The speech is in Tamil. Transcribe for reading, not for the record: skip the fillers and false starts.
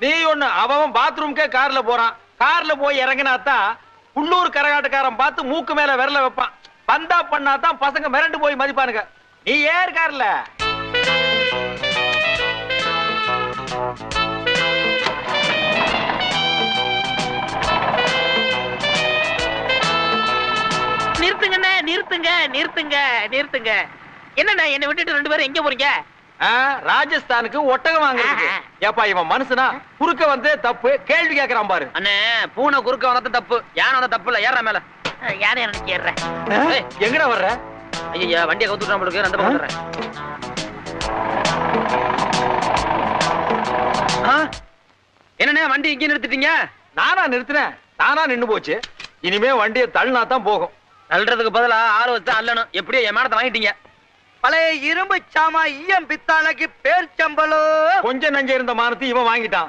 நீ ஒண்ணு அவன் பாத்ரூம்க்கே கார்ல போறான். கார்ல போய் இறங்கினாத்தான் உள்ளூர் கரகாட்டக்காரன் பார்த்து மூக்கு மேல விரல வைப்பான். பந்தா பண்ணாதான் பசங்க மிரண்டு போய் மதிப்பானுங்க. நீ ஏன் கார்ல நிறுத்துங்கண்ணே, நிறுத்துங்க நிறுத்துங்க நிறுத்துங்க. என்னண்ணா என்னை விட்டுட்டு 2 பேரும் எங்க போறீங்க? ராஜஸ்தானுக்கு ஒட்டகம் வாங்குறதுக்கு. ஏப்பா இவன் மனுஷனா? குறுக்க வந்து தப்பு கேள்வி கேக்குறான் பாரு. அண்ணே பூனை குறுக்க வந்தது தப்பு, யானை வந்த தப்பு இல்ல. ஏற மேல. யாரை எனக்கு ஏறுறேன். எங்கடா வர்ற? ஐயா வண்டியை கவுத்துட்டு நம்மளுக்கு அந்த பக்கம் வந்துடுறேன். என்னண்ணே வண்டி இங்கே நிறுத்திட்டீங்க? நானா நிறுத்தினேன்? தானா நின்னு போச்சு. இனிமே வண்டியை தள்ளினா தான் போகும். தள்ளுறதுக்கு பதிலா ஆள் வச்சு அல்லணும். எப்படியோ என் மேடத்தை வாங்கிட்டீங்க. பழைய இரும்பு சாமா ஈயம் பித்தாளைக்கு பேர் சம்பளம். கொஞ்சம் நஞ்ச இருந்த மானத்தை இவன் வாங்கிட்டான்.